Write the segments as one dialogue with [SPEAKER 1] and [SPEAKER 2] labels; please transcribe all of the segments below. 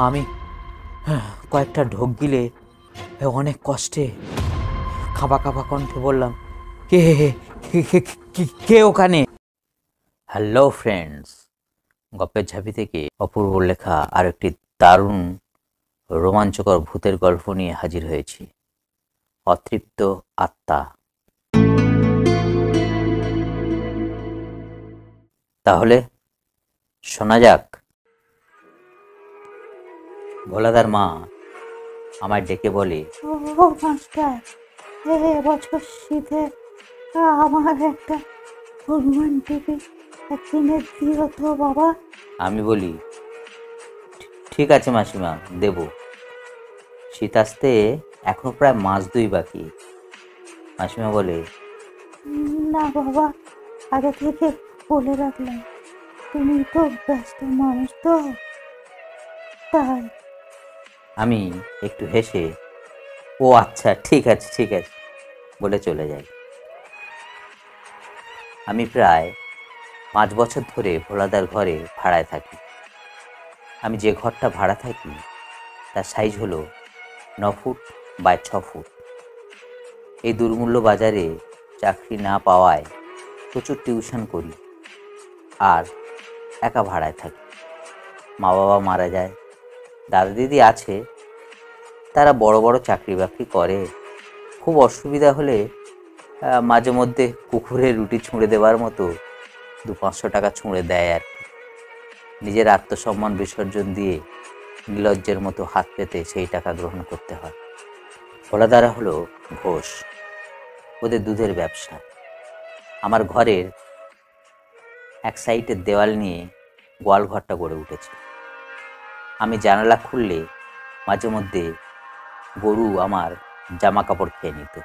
[SPEAKER 1] আমি কয়েকটা ঢোক গিলে অনেক কষ্টে কাঁপা কাঁপা কণ্ঠে বললাম, কে কে ওখানে? হ্যালো ফ্রেন্ডস, গল্পের ঝাঁপি থেকে অপূর্ব লেখা আর একটি দারুণ রোমাঞ্চকর ভূতের গল্প নিয়ে হাজির হয়েছি। অতৃপ্ত আত্মা। তাহলে শোনা যাক। ভোলাদার মা আমায় ডেকে বলে,
[SPEAKER 2] ও মাস্টার, এবছর শীতে আমার একটা হনুমান টিভি কিনে দিও তো বাবা।
[SPEAKER 1] আমি বলি, ঠিক আছে মাসিমা, দেব। শীত আসতে এখনো প্রায় মাস 2 বাকি। মাসিমা বলে,
[SPEAKER 2] না বাবা, আগে থেকে বলে রাখলাম, তুমি তো ব্যস্ত মানুষ তো, তাই।
[SPEAKER 1] আমি একটু হেসে, ও আচ্ছা, ঠিক আছে ঠিক আছে বলে চলে যাই। আমি প্রায় 5 বছর ধরে ভোলাদার ঘরে ভাড়ায় থাকি। আমি যে ঘরটা ভাড়া থাকি তার সাইজ হলো 9 ফুট বাই 6 ফুট। এই দুর্মূল্য বাজারে চাকরি না পাওয়ায় প্রচুর টিউশন করি আর একা ভাড়ায় থাকি। মা বাবা মারা যায়, দাদা দিদি আছে, তারা বড় বড় চাকরি বাকরি করে। খুব অসুবিধা হলে মাঝে মধ্যে কুকুরে রুটি ছুঁড়ে দেওয়ার মতো 200-500 টাকা ছুঁড়ে দেয় আর কি। নিজের আত্মসম্মান বিসর্জন দিয়ে নির্লজ্জের মতো হাত পেতে সেই টাকা গ্রহণ করতে হয়। ভোলাদারা হলো ঘোষ, ওদের দুধের ব্যবসা। আমার ঘরের এক সাইডের দেওয়াল নিয়ে গোয়াল ঘরটা গড়ে উঠেছে। আমি জানালা খুললে মাঝে মধ্যে গরু আমার জামা কাপড় খেয়ে নিত।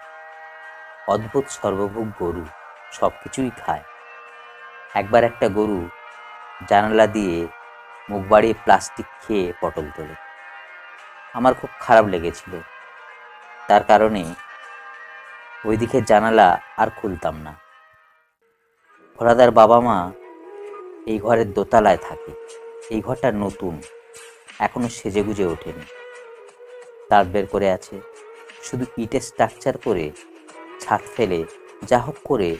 [SPEAKER 1] অদ্ভুত সর্বভোগ গরু, সব কিছুই খায়। একবার একটা গরু জানালা দিয়ে মুখ বাড়িয়ে প্লাস্টিক খেয়ে পটল তোলে। আমার খুব খারাপ লেগেছিল, তার কারণে ওইদিকে জানালা আর খুলতাম না। ভোলাদার বাবা মা এই ঘরের দোতলায় থাকে। এই ঘরটা নতুন, এখনো সেজেগুজে ওঠেনি। তার বের করে আছে, শুধু ইটের স্ট্রাকচার করে ছাদ ফেলে যা হোক করে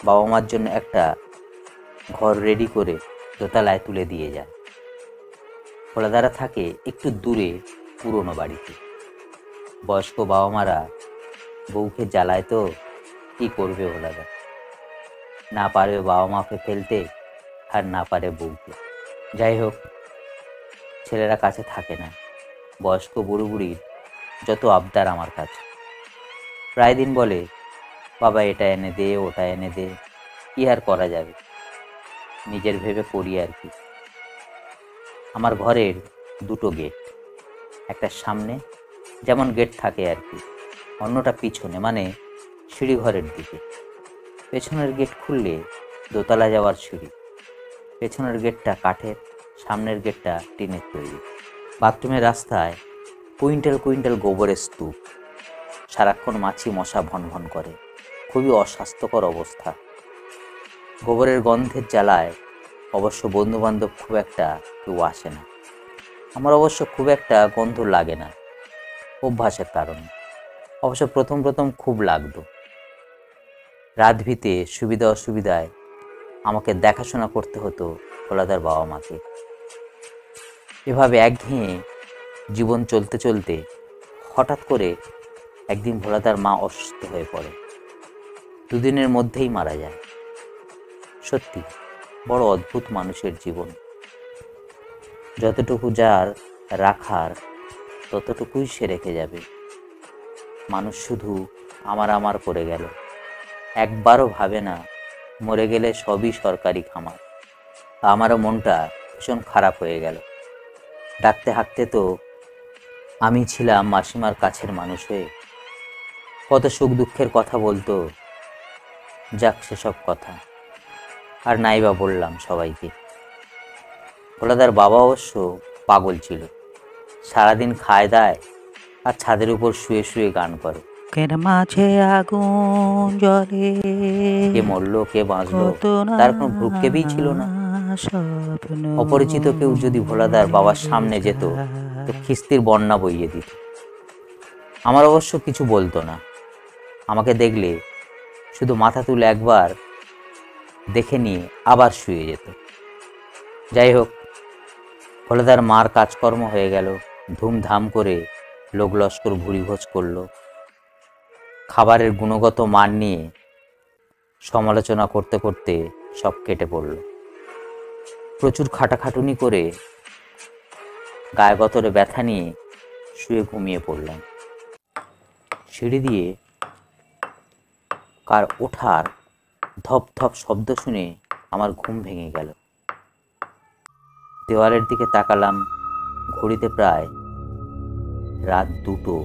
[SPEAKER 1] বাবা মার জন্য একটা ঘর রেডি করে দোতলায় তুলে দিয়ে যায়। ভোলাদারা থাকে একটু দূরে পুরনো বাড়িতে। বয়স্ক বাবা মারা বউকে জ্বালায় তো কি করবে ভোলাদা, না পারে বাবা মাকে ফেলতে আর না পারে বউকে। যাই হোক, ছেলেরা কাছে থাকে না। বয়স্ক বুড়ো বুড়ির যত আবদার আমার কাছে। প্রায় দিন বলে, বাবা এটা এনে দে, ওটা এনে দে। কি আর করা যাবে, নিজের ভেবে করি আর কি। আমার ঘরের 2টো গেট, একটা সামনে যেমন গেট থাকে আর কি, অন্যটা পিছনে, মানে সিঁড়ি ঘরের দিকে। পেছনের গেট খুললে দোতলা যাওয়ার সিঁড়ি। পেছনের গেটটা কাঠের, সামনের গেটটা টিনের তৈরি। বাথরুমের রাস্তায় কুইন্টাল কুইন্টাল গোবরের স্তূপ। সারাক্ষণ মাছি মশা ভন ভন করে, খুবই অস্বাস্থ্যকর অবস্থা। গোবরের গন্ধের জ্বালায় অবশ্য বন্ধুবান্ধব খুব একটা কেউ আসে না। আমার অবশ্য খুব একটা গন্ধ লাগে না, অভ্যাসের কারণে। অবশ্য প্রথম প্রথম খুব লাগতো। রাত ভিতে সুবিধা অসুবিধায় আমাকে দেখাশোনা করতে হতো ভোলাদার বাবা মাকে। এভাবে একঘেয়ে জীবন চলতে চলতে হঠাৎ করে একদিন ভোলাদার মা অসুস্থ হয়ে পড়ে। 2 দিনের মধ্যেই মারা যায়। সত্যি বড় অদ্ভুত মানুষের জীবন। যতটুকু যার রাখার ততটুকুই সে রেখে যাবে। মানুষ শুধু আমার আমার করে গেল, একবারও ভাবে না মরে গেলে সবই সরকারি খামার। আমারও মনটা ভীষণ খারাপ হয়ে গেল। ডাকতে হাঁকতে তো আমি ছিলাম মাসিমার কাছের মানুষ হয়ে, কত সুখ দুঃখের কথা বলতো। যাক, সেসব কথা আর নাই বা বললাম সবাইকে। ভোলাদার বাবা অবশ্য পাগল ছিল, সারাদিন খায় দায় আর ছাদের উপর শুয়ে শুয়ে গান করে।
[SPEAKER 2] বুকের মাঝে আগুন জ্বলে,
[SPEAKER 1] কে মরলো কে বাঁচলো তার কোনো ভ্রুক্ষেপই ছিল না।
[SPEAKER 2] স্বপ্ন
[SPEAKER 1] অপরিচিত কেউ যদি ভোলাদার বাবার সামনে যেত তো খিস্তির বন্যা বইয়ে দিত। আমার অবশ্য কিছু বলতো না। আমাকে দেখলে শুধু মাথা তুলে একবার দেখে নিয়ে আবার শুয়ে যেত। যাই হোক, ভোলাদার মার কাজকর্ম হয়ে গেল। ধুমধাম করে লোক লস্কর ভুরিভোজ করলো। খাবারের গুণগত মান নিয়ে সমালোচনা করতে করতে সব কেটে পড়ল। প্রচুর খাটাখাটুনি করে গায়ে গতরে ব্যথা নিয়ে শুয়ে ঘুমিয়ে পড়লাম। সিঁড়ি দিয়ে কার ওঠার ধপ ধপ শব্দ শুনে আমার ঘুম ভেঙে গেল। দেওয়ালের দিকে তাকালাম, ঘড়িতে প্রায় রাত 2টো।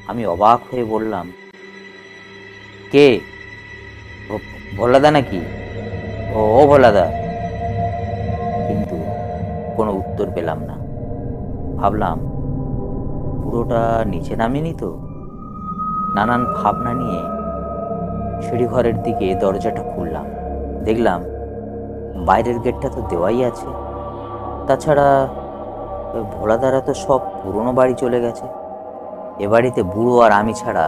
[SPEAKER 1] আমি অবাক হয়ে বললাম, কে? ভোলাদা নাকি? ও ভোলাদা। কিন্তু কোনো উত্তর পেলাম না। ভাবলাম পুরোটা নিচে নামেনি তো। নানান ভাবনা নিয়ে সিঁড়িঘরের দিকে দরজাটা খুললাম। দেখলাম বাইরের গেটটা তো দেওয়াই আছে। তাছাড়া ভোলাদারা তো সব পুরনো বাড়ি চলে গেছে। এ বাড়িতে বুড়ো আর আমি ছাড়া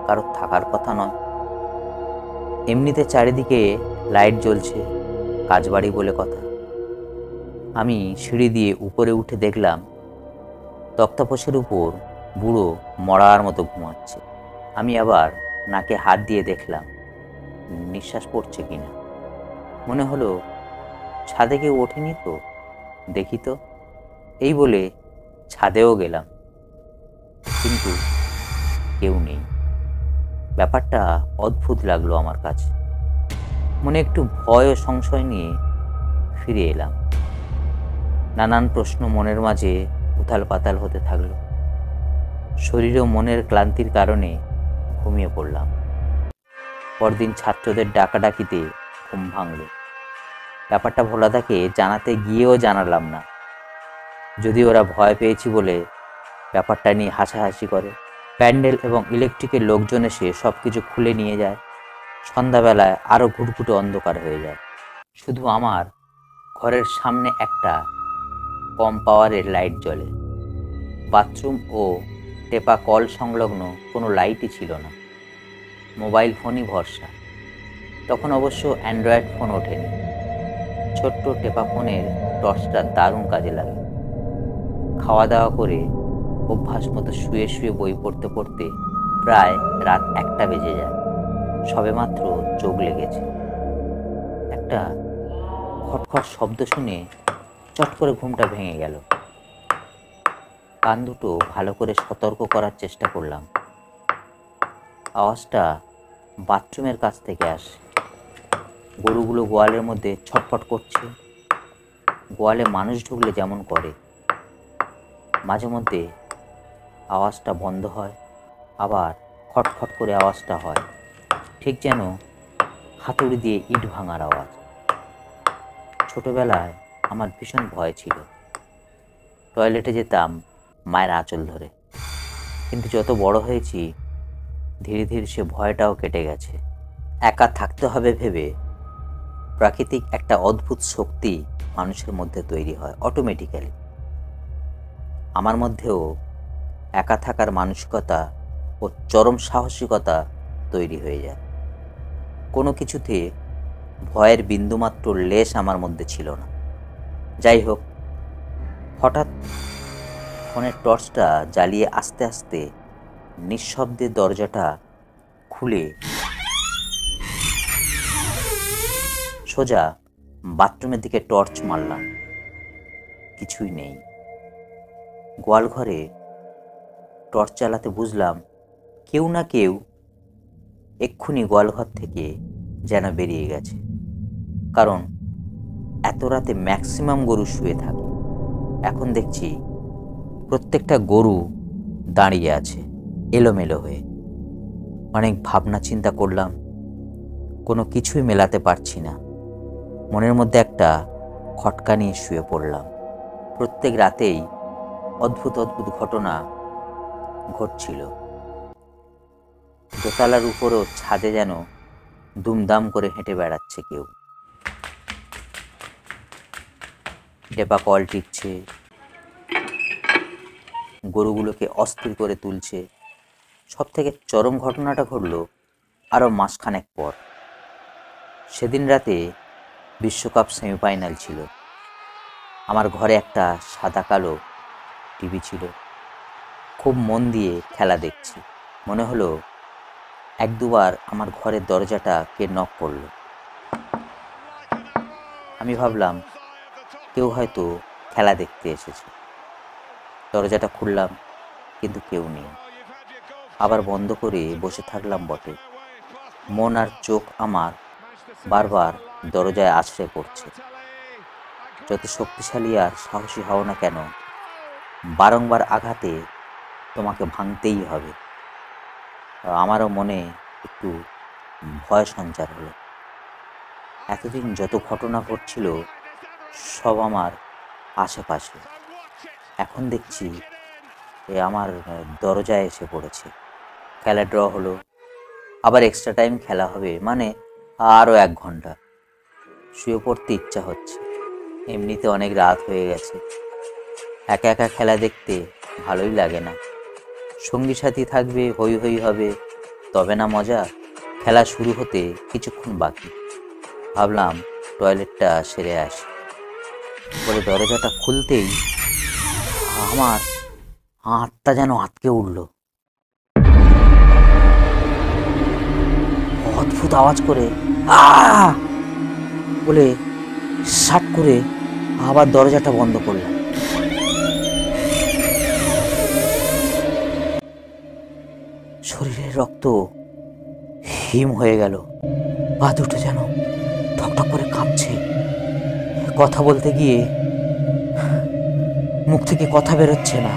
[SPEAKER 1] কারোর থাকার কথা নয়। এমনিতে চারিদিকে লাইট জ্বলছে, কাজবাড়ি বলে কথা। আমি সিঁড়ি দিয়ে উপরে উঠে দেখলাম তক্তাপোষের উপর বুড়ো মরার মতো ঘুমাচ্ছে। আমি আবার নাকে হাত দিয়ে দেখলাম নিঃশ্বাস পড়ছে কিনা। মনে হলো ছাদে কেউ ওঠেনি তো, দেখি তো। এই বলে ছাদেও গেলাম, কিন্তু কেউ নেই। ব্যাপারটা অদ্ভুত লাগলো আমার কাছে। মনে একটু ভয় ও সংশয় নিয়ে ফিরে এলাম। নানান প্রশ্ন মনের মাঝে উথাল পাতাল হতে থাকলো। শরীর ও মনের ক্লান্তির কারণে ঘুমিয়ে পড়লাম। পরদিন ছাত্রদের ডাকাডাকিতে ঘুম ভাঙল। ব্যাপারটা ভোলাদাকে জানাতে গিয়েও জানালাম না। যদি ওরা ভয় পেয়েছি বলে ব্যাপারটা নিয়ে হাসাহাসি করে। প্যান্ডেল এবং ইলেকট্রিকের লোকজন এসে সব কিছু খুলে নিয়ে যায়। সন্ধ্যাবেলায় আরও ঘুটঘুটে অন্ধকার হয়ে যায়। শুধু আমার ঘরের সামনে একটা কম পাওয়ারের লাইট জ্বলে। বাথরুম ও টেপা কল সংলগ্ন কোনো লাইটই ছিল না। মোবাইল ফোনই ভরসা। তখন অবশ্য অ্যান্ড্রয়েড ফোন ওঠেনি। ছোট্ট টেপা ফোনের টর্চটা দারুণ কাজে লাগে। খাওয়া দাওয়া করে অভ্যাস মতো শুয়ে শুয়ে বই পড়তে পড়তে প্রায় রাত 1টা বেজে যায়। সবেমাত্র চোখ লেগেছে। একটা খটখট শব্দ শুনে চট করে ঘুমটা ভেঙে গেল। কান দুটো ভালো করে সতর্ক করার চেষ্টা করলাম। আওয়াজটা বাথরুমের কাছ থেকে আসে। গরুগুলো গোয়ালের মধ্যে ছটফট করছে। গোয়ালে মানুষ ঢুকলে যেমন করে। মাঝে মধ্যে আওয়াজটা বন্ধ হয়, আবার খটখট করে আওয়াজটা হয়, ঠিক যেন হাতুড়ি দিয়ে ইট ভাঙার আওয়াজ। ছোটবেলায় আমার ভীষণ ভয় ছিল। টয়লেটে যেতাম মায়ের আঁচল ধরে। কিন্তু যত বড় হয়েছি ধীরে ধীরে সে ভয়টাও কেটে গেছে। একা থাকতে হবে ভেবে প্রাকৃতিক একটা অদ্ভুত শক্তি মানুষের মধ্যে তৈরি হয় অটোমেটিক্যালি। আমার মধ্যেও একা থাকার মানসিকতা ও চরম সাহসিকতা তৈরি হয়ে যায়। কোনো কিছুতে ভয়ের বিন্দুমাত্র লেশ আমার মধ্যে ছিল না। যাই হোক, হঠাৎ ফোনের টর্চটা জ্বালিয়ে আস্তে আস্তে নিঃশব্দে দরজাটা খুলে সোজা বাথরুমের দিকে টর্চ মারলাম। কিছুই নেই। গোয়াল ঘরে টর্চ চালাতে বুঝলাম কেউ না কেউ এক্ষুনি গোয়ালঘর থেকে যেন বেরিয়ে গেছে। কারণ এত রাতে ম্যাক্সিমাম গরু শুয়ে থাকে। এখন দেখছি প্রত্যেকটা গরু দাঁড়িয়ে আছে এলোমেলো হয়ে। অনেক ভাবনা চিন্তা করলাম, কোনো কিছুই মেলাতে পারছি না। মনের মধ্যে একটা খটকা নিয়ে শুয়ে পড়লাম। প্রত্যেক রাতেই অদ্ভুত অদ্ভুত ঘটনা ঘটছিল। দোতলার উপরও ছাদে যেন দুমদাম করে হেঁটে বেড়াচ্ছে কেউ। টেপা কল টিপছে, গরুগুলোকে অস্থির করে তুলছে। সব থেকে চরম ঘটনাটা ঘটলো আরও মাসখানেক পর। সেদিন রাতে বিশ্বকাপ সেমিফাইনাল ছিল। আমার ঘরে একটা সাদা কালো টিভি ছিল। খুব মন দিয়ে খেলা দেখছি। মনে হলো এক দুবার আমার ঘরের দরজাটা কে নক করলো। আমি ভাবলাম কেউ হয়তো খেলা দেখতে এসেছে। দরজাটা খুললাম, কিন্তু কেউ নেই। আবার বন্ধ করে বসে থাকলাম বটে। মন আর চোখ আমার বারবার দরজায় আছড়ে পড়ছে। যত শক্তিশালী আর সাহসী হও না কেন, বারংবার আঘাতে তোমাকে ভাঙতেই হবে। আমারও মনে একটু ভয় সঞ্চার হলো। এতদিন যত ঘটনা ঘটছিল সব আমার আশেপাশে, এখন দেখছি আমার দরজায় এসে পড়েছে। খেলা ড্র হলো, আবার এক্সট্রা টাইম খেলা হবে, মানে আরও 1 ঘন্টা। শুয়ে পড়তে ইচ্ছা হচ্ছে, এমনিতে অনেক রাত হয়ে গেছে। একা একা খেলা দেখতে ভালোই লাগে না। সঙ্গী সাথী থাকবে, হই হই হবে, তবে না মজা। খেলা শুরু হতে কিছুক্ষণ বাকি। ভাবলাম টয়লেটটা সেরে আসি বলে দরজাটা খুলতেই আমার আত্মা যেন আটকে উঠল। অদ্ভুত আওয়াজ করে আহ বলে সাট করে আবার দরজাটা বন্ধ করলাম। শরীরের রক্ত হিম হয়ে গেল। পা দুটো যেন ঠকঠক করে কাঁপছে। কথা বলতে গিয়ে মুখ থেকে কথা বেরোচ্ছে না।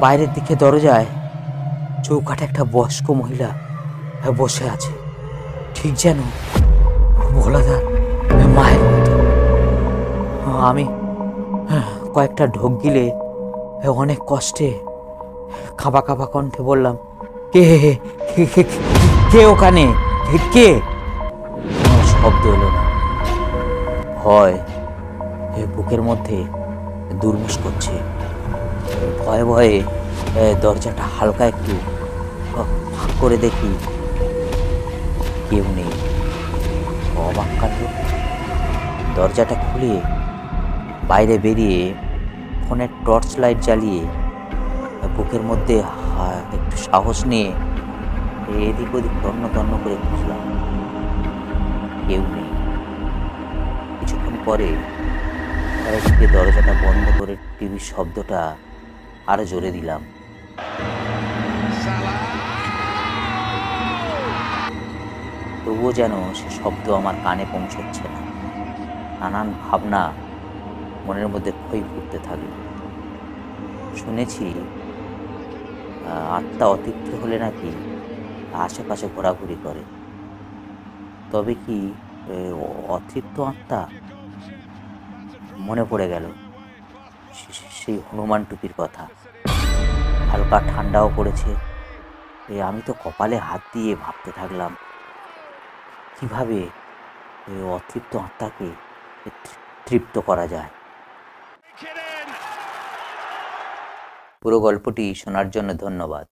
[SPEAKER 1] বাইরের দিকে দরজায় চৌকাঠে একটা বয়স্ক মহিলা বসে আছে, ঠিক যেন ভোলাদার মায়ের মতো। আমি কয়েকটা ঢোক গিলে অনেক কষ্টে কাঁপা কাঁপা কণ্ঠে বললাম, কে কে কে ওখানে, কে? শব্দ এলো না। ভয় বুকের মধ্যে দুর্মুষ করছে। ভয়ে ভয়ে দরজাটা হালকা একটু ফাঁক করে দেখি, কেউ নেই। অবাক কাণ্ড, দরজাটা খুলে বাইরে বেরিয়ে ফোনের টর্চ লাইট জ্বালিয়ে বুকের মধ্যে একটু সাহস নিয়ে এদিক ওদিক তন্ন তন্ন করে খুঁজলাম, কেউ নেই। কিছুক্ষণ পরে ঘরে দরজাটা বন্ধ করে টিভির শব্দটা আরো জোরে দিলাম। তবুও যেন সে শব্দ আমার কানে পৌঁছচ্ছে না। নানান ভাবনা মনের মধ্যে খই ফুটতে থাকলো। শুনেছি আত্মা অতৃপ্ত হলে নাকি আশেপাশে ঘোরাঘুরি করে। তবে কি অতৃপ্ত আত্মা? মনে পড়ে গেল সেই হনুমান টুপির কথা। হালকা ঠান্ডাও পড়েছে। আমি তো কপালে হাত দিয়ে ভাবতে থাকলাম, কিভাবে অতৃপ্ত আত্মাকে তৃপ্ত করা যায়। পুরো গল্পটি শোনার জন্য ধন্যবাদ।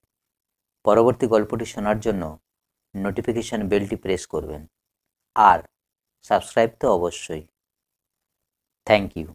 [SPEAKER 1] পরবর্তী গল্পটি শোনার জন্য নোটিফিকেশন বেলটি প্রেস করবেন, আর সাবস্ক্রাইব তো অবশ্যই। Thank you.